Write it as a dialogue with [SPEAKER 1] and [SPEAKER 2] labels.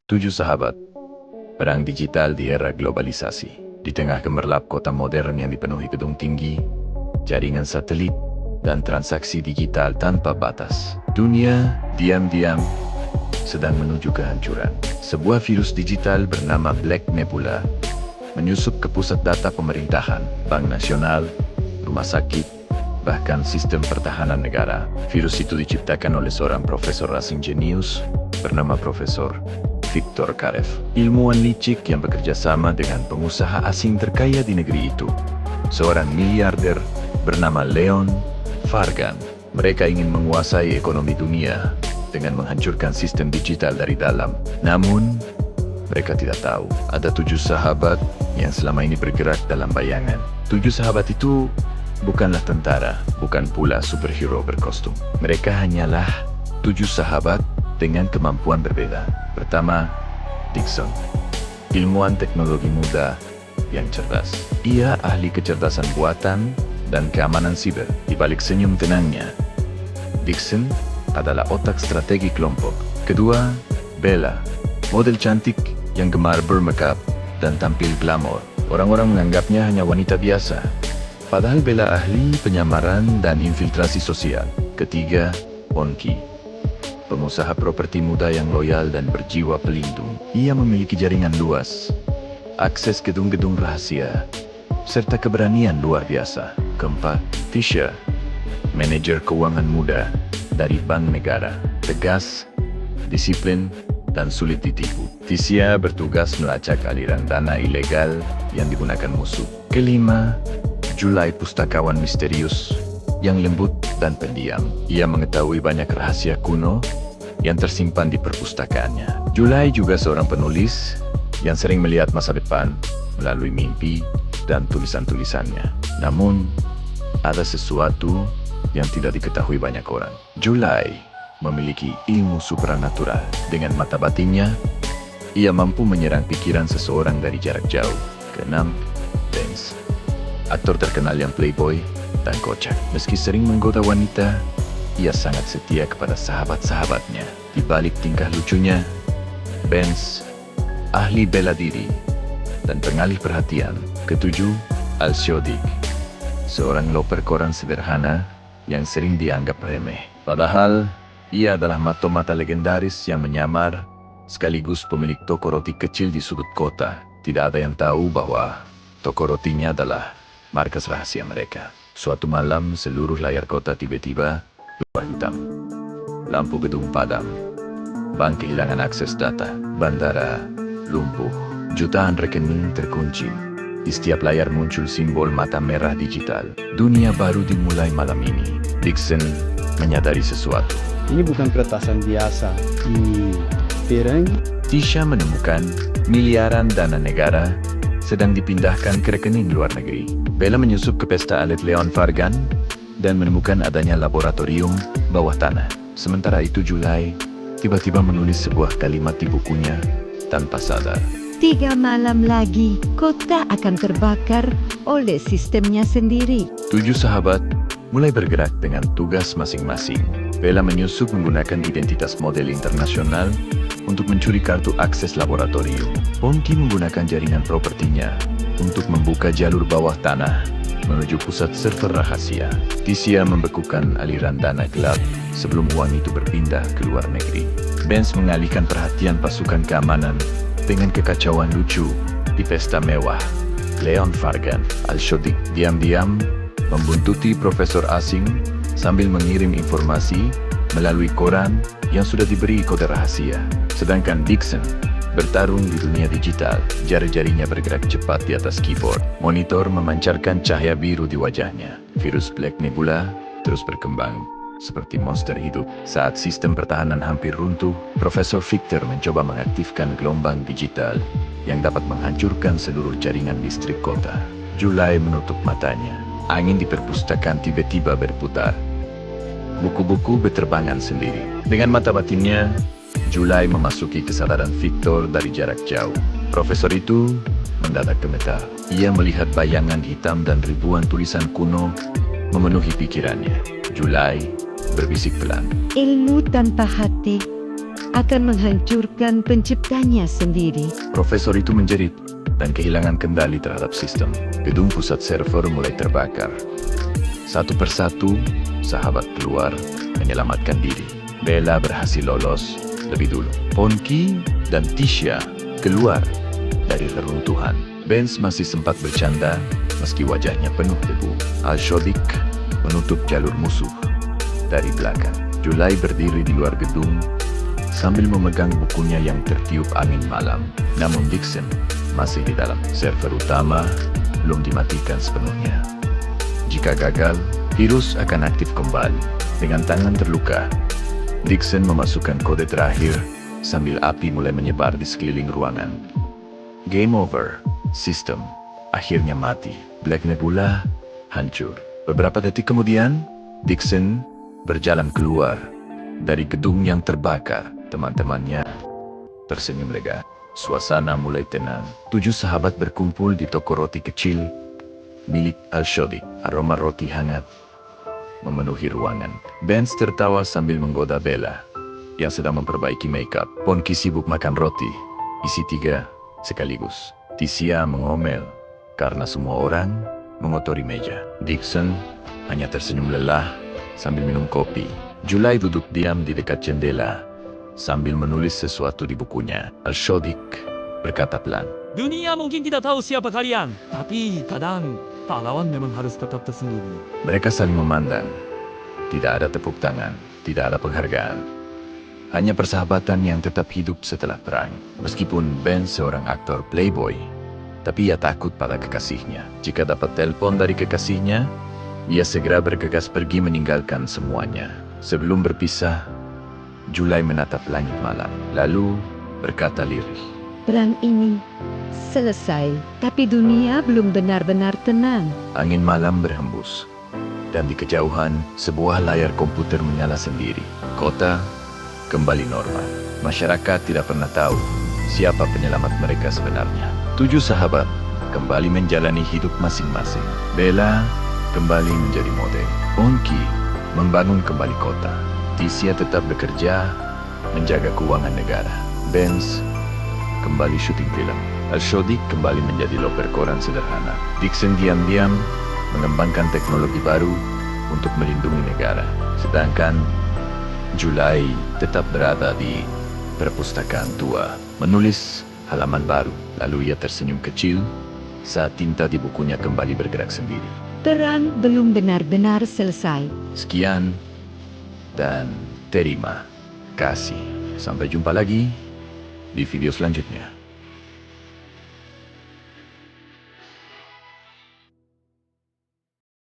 [SPEAKER 1] 7 sahabat, perang digital di era globalisasi. Di tengah gemerlap kota modern yang dipenuhi gedung tinggi, jaringan satelit, dan transaksi digital tanpa batas, dunia diam-diam sedang menuju kehancuran. Sebuah virus digital bernama Black Nebula menyusup ke pusat data pemerintahan, bank nasional, rumah sakit, bahkan sistem pertahanan negara. Virus itu diciptakan oleh seorang profesor asing jenius bernama Profesor Viktor Karev, ilmuwan licik yang bekerja sama dengan pengusaha asing terkaya di negeri itu, seorang miliarder bernama Leon Fargan. Mereka ingin menguasai ekonomi dunia dengan menghancurkan sistem digital dari dalam. Namun, mereka tidak tahu ada 7 sahabat yang selama ini bergerak dalam bayangan. 7 sahabat itu bukanlah tentara, bukan pula superhero berkostum. Mereka hanyalah 7 sahabat dengan kemampuan berbeda. Pertama, Dixon, ilmuwan teknologi muda yang cerdas. Ia ahli kecerdasan buatan dan keamanan siber. Di balik senyum tenangnya, Dixon adalah otak strategi kelompok. Kedua, Bella, model cantik yang gemar bermakeup dan tampil glamor. Orang-orang menganggapnya hanya wanita biasa, padahal Bella ahli penyamaran dan infiltrasi sosial. Ketiga, Ponky, pengusaha properti muda yang loyal dan berjiwa pelindung. Ia memiliki jaringan luas, akses gedung-gedung rahasia, serta keberanian luar biasa. Keempat, Tisha, manajer keuangan muda dari bank negara. Tegas, disiplin, dan sulit ditipu. Tisha bertugas melacak aliran dana ilegal yang digunakan musuh. Kelima, Julai, pustakawan misterius yang lembut dan pendiam. Ia mengetahui banyak rahasia kuno yang tersimpan di perpustakaannya. Julai juga seorang penulis yang sering melihat masa depan melalui mimpi dan tulisan-tulisannya. Namun, ada sesuatu yang tidak diketahui banyak orang. Julai memiliki ilmu supranatural. Dengan mata batinnya, ia mampu menyerang pikiran seseorang dari jarak jauh. Keenam, Vance, aktor terkenal yang playboy dan kocak. Meski sering menggoda wanita, ia sangat setia kepada sahabat-sahabatnya. Di balik tingkah lucunya, Vance, ahli bela diri dan pengalih perhatian. Ketujuh, Al-Shodik, seorang loper koran sederhana yang sering dianggap remeh. Padahal, ia adalah mata legendaris yang menyamar, sekaligus pemilik toko roti kecil di sudut kota. Tidak ada yang tahu bahwa toko rotinya adalah markas rahasia mereka. Suatu malam, seluruh layar kota tiba-tiba berubah hitam. Lampu gedung padam, bank kehilangan akses data, bandara lumpuh, jutaan rekening terkunci. Di setiap layar muncul simbol mata merah digital. Dunia baru dimulai malam ini. Dixon menyadari sesuatu.
[SPEAKER 2] Ini bukan peretasan biasa. Ini perang.
[SPEAKER 1] Tisha menemukan miliaran dana negara sedang dipindahkan ke rekening luar negeri. Bella menyusup ke pesta alit Leon Fargan dan menemukan adanya laboratorium bawah tanah. Sementara itu Julai tiba-tiba menulis sebuah kalimat di bukunya tanpa sadar.
[SPEAKER 3] 3 malam lagi, kota akan terbakar oleh sistemnya sendiri.
[SPEAKER 1] 7 sahabat mulai bergerak dengan tugas masing-masing. Bella menyusup menggunakan identitas model internasional untuk mencuri kartu akses laboratorium. Ponky menggunakan jaringan propertinya untuk membuka jalur bawah tanah menuju pusat server rahasia. Tisha membekukan aliran dana gelap sebelum uang itu berpindah ke luar negeri. Vance mengalihkan perhatian pasukan keamanan dengan kekacauan lucu di pesta mewah. Leon Fargan, Al-Shodik, diam-diam membuntuti profesor asing sambil mengirim informasi melalui koran yang sudah diberi kode rahasia. Sedangkan Dixon bertarung di dunia digital. Jari-jarinya bergerak cepat di atas keyboard. Monitor memancarkan cahaya biru di wajahnya. Virus Black Nebula terus berkembang seperti monster hidup. Saat sistem pertahanan hampir runtuh, Profesor Victor mencoba mengaktifkan gelombang digital yang dapat menghancurkan seluruh jaringan listrik kota. Julai menutup matanya. Angin di perpustakaan tiba-tiba berputar. Buku-buku berterbangan sendiri. Dengan mata batinnya, Julai memasuki kesadaran Victor dari jarak jauh. Profesor itu mendadak gemetar. Ia melihat bayangan hitam dan ribuan tulisan kuno memenuhi pikirannya. Julai berbisik pelan.
[SPEAKER 3] Ilmu tanpa hati akan menghancurkan penciptanya sendiri.
[SPEAKER 1] Profesor itu menjerit dan kehilangan kendali terhadap sistem. Gedung pusat server mulai terbakar. Satu persatu, sahabat keluar menyelamatkan diri. Bella berhasil lolos lebih dulu. Ponki dan Tisha keluar dari reruntuhan. Benz masih sempat bercanda meski wajahnya penuh debu. Al-Shodik menutup jalur musuh dari belakang. Julai berdiri di luar gedung sambil memegang bukunya yang tertiup angin malam. Namun Dixon masih di dalam. Server utama belum dimatikan sepenuhnya. Jika gagal, virus akan aktif kembali. Dengan tangan terluka, Dixon memasukkan kode terakhir sambil api mulai menyebar di sekeliling ruangan. Game over. Sistem akhirnya mati. Black Nebula hancur. Beberapa detik kemudian, Dixon berjalan keluar dari gedung yang terbakar. Teman-temannya tersenyum lega. Suasana mulai tenang. 7 sahabat berkumpul di toko roti kecil milik Al-Shodik. Aroma roti hangat memenuhi ruangan. Benz tertawa sambil menggoda Bella yang sedang memperbaiki makeup. Ponki sibuk makan roti, isi 3 sekaligus. Tisha mengomel karena semua orang mengotori meja. Dixon hanya tersenyum lelah sambil minum kopi. Julai duduk diam di dekat jendela sambil menulis sesuatu di bukunya. Al-Shodik berkata pelan.
[SPEAKER 4] Dunia mungkin tidak tahu siapa kalian, tapi kadang pahlawan memang harus tetap tersembunyi.
[SPEAKER 1] Mereka saling memandang. Tidak ada tepuk tangan, tidak ada penghargaan. Hanya persahabatan yang tetap hidup setelah perang. Meskipun Ben seorang aktor playboy, tapi ia takut pada kekasihnya. Jika dapat telepon dari kekasihnya, ia segera bergegas pergi meninggalkan semuanya. Sebelum berpisah, Julai menatap langit malam, lalu berkata lirih.
[SPEAKER 3] Perang ini selesai, tapi dunia belum benar-benar tenang.
[SPEAKER 1] Angin malam berhembus, dan di kejauhan, sebuah layar komputer menyala sendiri. Kota kembali normal. Masyarakat tidak pernah tahu siapa penyelamat mereka sebenarnya. 7 sahabat kembali menjalani hidup masing-masing. Bella kembali menjadi model. Ponki membangun kembali kota. Tisha tetap bekerja menjaga keuangan negara. Benz kembali syuting film. Al-Shodik kembali menjadi loper koran sederhana. Dixon diam-diam mengembangkan teknologi baru untuk melindungi negara. Sedangkan Julai tetap berada di perpustakaan tua, menulis halaman baru. Lalu ia tersenyum kecil saat tinta di bukunya kembali bergerak sendiri.
[SPEAKER 3] Perang belum benar-benar selesai.
[SPEAKER 1] Sekian dan terima kasih. Sampai jumpa lagi di video selanjutnya.